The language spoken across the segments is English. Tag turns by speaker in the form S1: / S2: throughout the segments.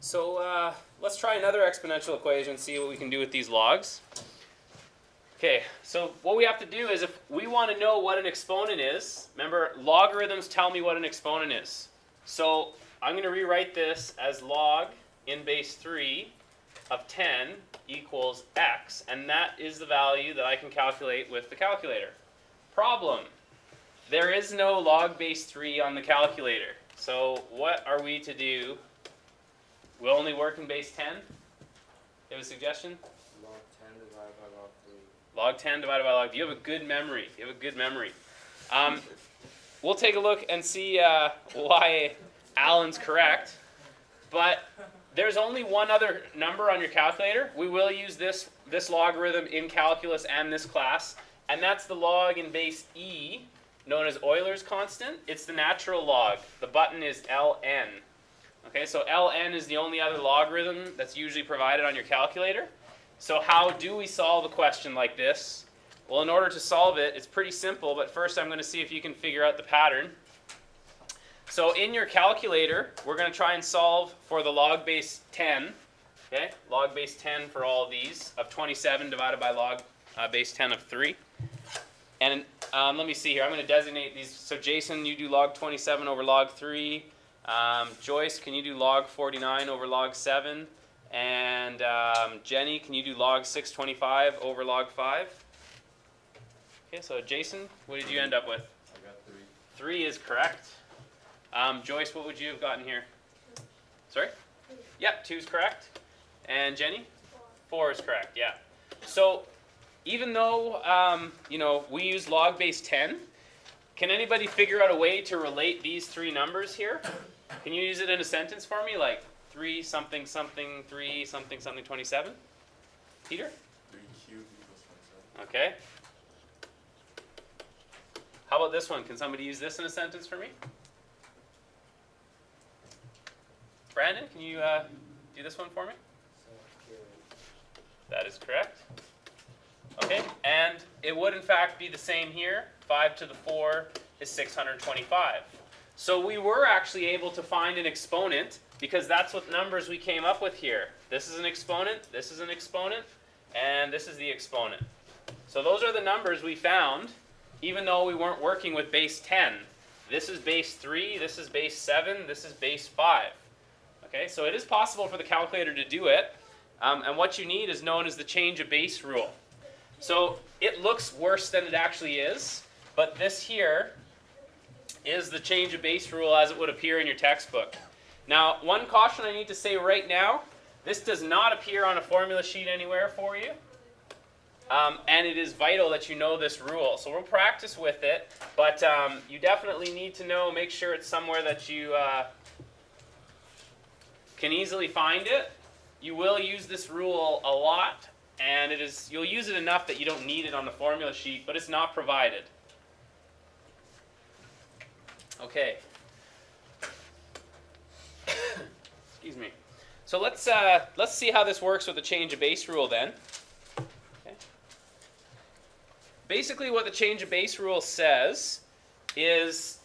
S1: So let's try another exponential equation and see what we can do with these logs. Okay, so what we have to do is if we want to know what an exponent is, remember logarithms tell me what an exponent is. So I'm going to rewrite this as log in base 3 of 10 equals x, and that is the value that I can calculate with the calculator. Problem: there is no log base 3 on the calculator. So what are we to do? We'll only work in base 10? You have a suggestion?
S2: Log 10 divided by log 3.
S1: Log 10 divided by log. You have a good memory. You have a good memory. We'll take a look and see why Alan's correct. But there's only one other number on your calculator. We will use this logarithm in calculus and this class. And that's the log in base e, known as Euler's constant. It's the natural log. The button is ln. Okay, so ln is the only other logarithm that's usually provided on your calculator. So how do we solve a question like this? Well, in order to solve it, it's pretty simple, but first I'm going to see if you can figure out the pattern. So in your calculator, we're going to try and solve for the log base 10. Okay, log base 10 for all of these, of 27 divided by log base 10 of 3. And let me see here. I'm going to designate these. So Jason, you do log 27 over log 3. Joyce, can you do log 49 over log 7? And Jenny, can you do log 625 over log 5? Okay, so Jason, what did you end up with?
S2: I got 3.
S1: 3 is correct. Joyce, what would you have gotten here? Sorry? Yep, 2 is correct. And Jenny? 4 is correct, yeah. So even though we use log base 10, can anybody figure out a way to relate these 3 numbers here? Can you use it in a sentence for me, like 3 something something 3 something something 27? Peter?
S2: 3 cubed equals 27.
S1: Okay. How about this one? Can somebody use this in a sentence for me? Brandon, can you do this one for me? That is correct. Okay, and it would in fact be the same here. 5 to the 4 is 625. So we were actually able to find an exponent because that's what numbers we came up with here. This is an exponent, this is an exponent, and this is the exponent. So those are the numbers we found, even though we weren't working with base 10. This is base 3, this is base 7, this is base 5. Okay, so it is possible for the calculator to do it, and what you need is known as the change of base rule. So it looks worse than it actually is, but this here is the change of base rule as it would appear in your textbook. Now, one caution I need to say right now, this does not appear on a formula sheet anywhere for you, and it is vital that you know this rule. So we'll practice with it, but you definitely need to know, make sure it's somewhere that you can easily find it. You will use this rule a lot, and you'll use it enough that you don't need it on the formula sheet, but it's not provided. Okay. Excuse me. So let's see how this works with the change of base rule then. Okay. Basically what the change of base rule says is,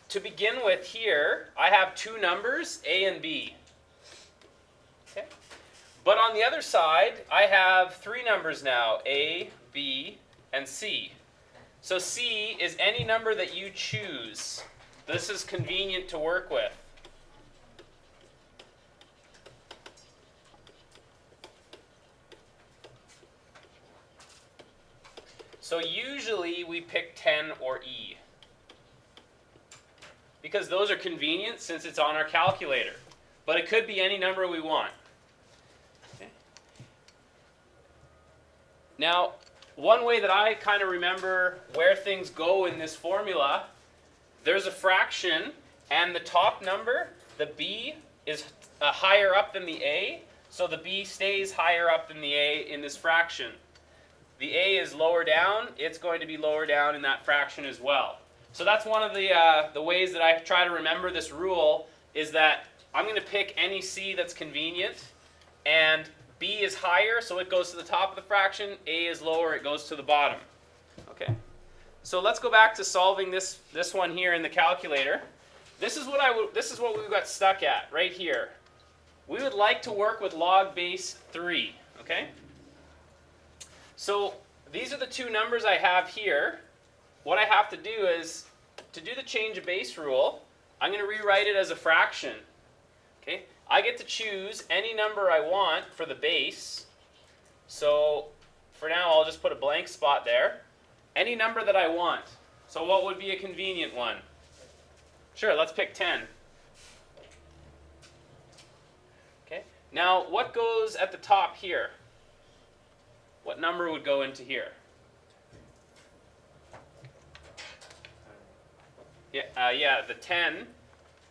S1: to begin with here, I have 2 numbers, A and B. Okay. But on the other side, I have 3 numbers now, A, B, and C. So C is any number that you choose. This is convenient to work with. So usually we pick 10 or E, because those are convenient since it's on our calculator. But it could be any number we want. Okay. Now, one way that I kind of remember where things go in this formula, there's a fraction, and the top number, the B, is higher up than the A, so the B stays higher up than the A in this fraction. The A is lower down, it's going to be lower down in that fraction as well. So that's one of the ways that I try to remember this rule, is that I'm going to pick any C that's convenient, and B is higher, so it goes to the top of the fraction. A is lower, it goes to the bottom. Okay. So let's go back to solving this one here in the calculator. This is what we got stuck at right here. we would like to work with log base 3, okay? So these are the two numbers I have here. What I have to do is, to do the change of base rule, I'm going to rewrite it as a fraction. Okay? I get to choose any number I want for the base. So for now, I'll just put a blank spot there. Any number that I want. So what would be a convenient one? Sure, let's pick 10. Okay? Now, what goes at the top here? What number would go into here? Yeah, the 10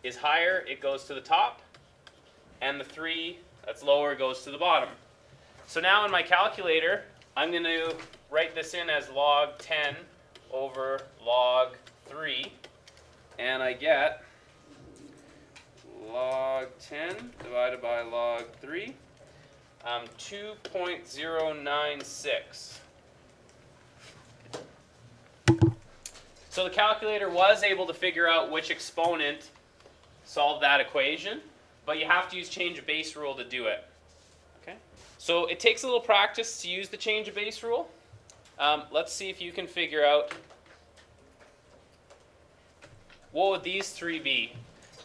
S1: is higher, it goes to the top, and the 3 that's lower goes to the bottom. So now in my calculator, I'm going to write this in as log 10 over log 3, and I get log 10 divided by log 3, 2.096. So the calculator was able to figure out which exponent solved that equation, but you have to use change of base rule to do it. Okay? So it takes a little practice to use the change of base rule. Let's see if you can figure out what would these three be.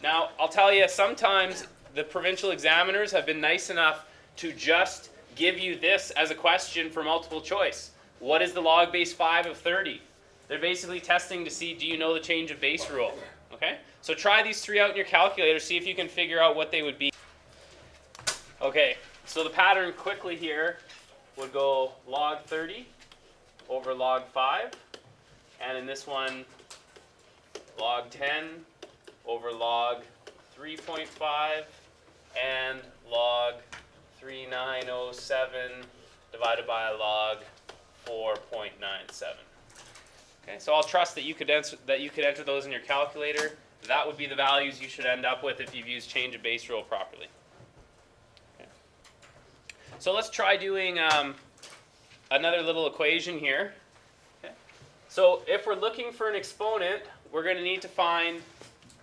S1: Now, I'll tell you, sometimes the provincial examiners have been nice enough to just give you this as a question for multiple choice. What is the log base 5 of 30? They're basically testing to see, do you know the change of base rule? Okay? So try these three out in your calculator, see if you can figure out what they would be. Okay, so the pattern quickly here would go log 30 over log 5. And in this one, log 10 over log 3.5 and log 3907 divided by log 4.97. Okay, so I'll trust that you could enter those in your calculator. That would be the values you should end up with if you've used change of base rule properly. Okay. So let's try doing another little equation here. Okay. So if we're looking for an exponent, we're going to need to find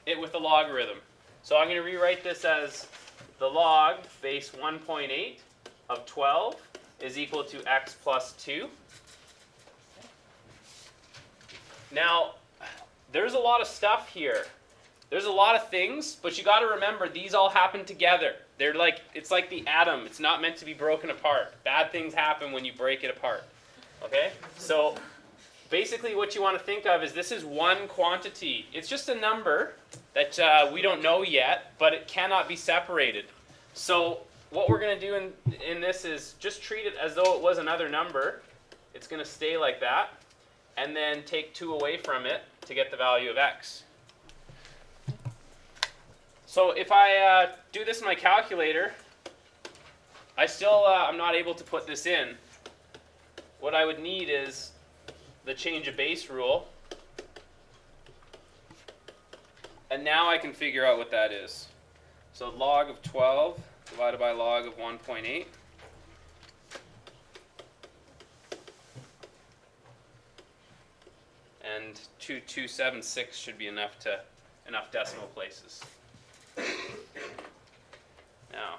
S1: it with a logarithm. So I'm going to rewrite this as the log base 1.8 of 12 is equal to x plus 2. Now, there's a lot of stuff here. There's a lot of things, but you got to remember these all happen together. They're like, it's like the atom. It's not meant to be broken apart. Bad things happen when you break it apart. Okay? So basically what you want to think of is this is one quantity. It's just a number that we don't know yet, but it cannot be separated. So what we're going to do in this is just treat it as though it was another number. It's going to stay like that. And then take 2 away from it to get the value of x. So if I do this in my calculator, I'm not able to put this in. What I would need is the change of base rule. And now I can figure out what that is. So log of 12 divided by log of 1.8. And 2276 should be enough decimal places. Now,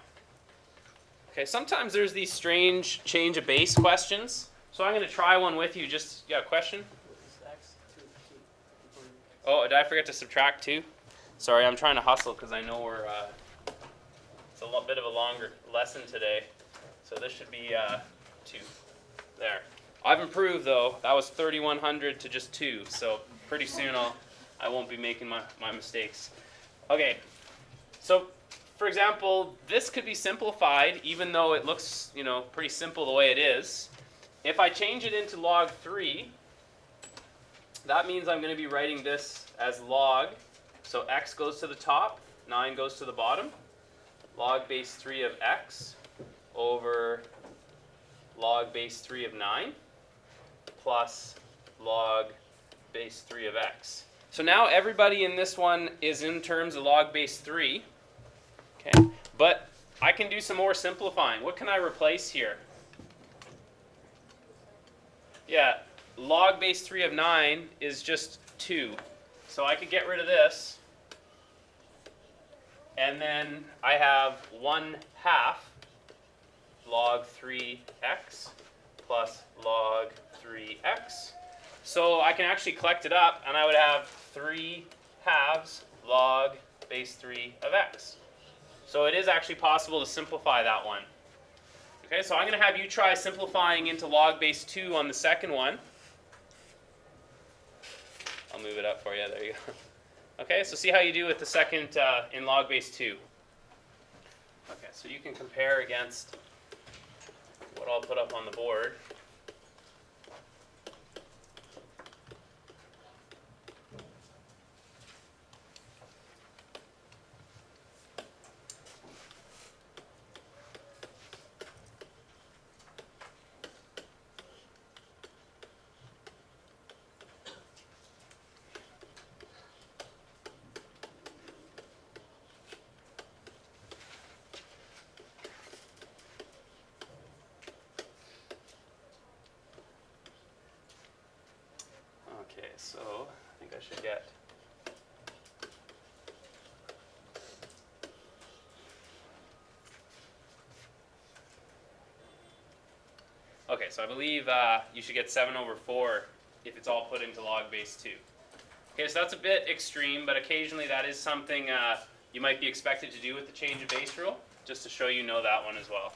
S1: okay, sometimes there's these strange change of base questions. So I'm going to try one with you. Just, yeah, question? Oh, did I forget to subtract 2? Sorry, I'm trying to hustle because I know it's a bit of a longer lesson today. So this should be 2. There. I've improved though. That was 3100 to just 2. So pretty soon I won't be making my mistakes. Okay. So for example, this could be simplified even though it looks, pretty simple the way it is. If I change it into log 3, that means I'm going to be writing this as log. So x goes to the top, 9 goes to the bottom. Log base 3 of x over log base 3 of 9 plus log base 3 of x. So now everybody in this one is in terms of log base 3. Okay, but I can do some more simplifying. What can I replace here? Yeah, log base 3 of 9 is just 2. So I could get rid of this. And then I have 1/2 log 3x plus log 3x. So I can actually collect it up, and I would have 3/2 log base 3 of x. So it is actually possible to simplify that one. Okay, so I'm going to have you try simplifying into log base 2 on the second one. I'll move it up for you. There you go. Okay, so see how you do with the second in log base 2. Okay, so you can compare against what I'll put up on the board. Okay, so I think I should get okay, so I believe you should get 7/4 if it's all put into log base 2. Okay, so that's a bit extreme, but occasionally that is something you might be expected to do with the change of base rule, just to show you know that one as well.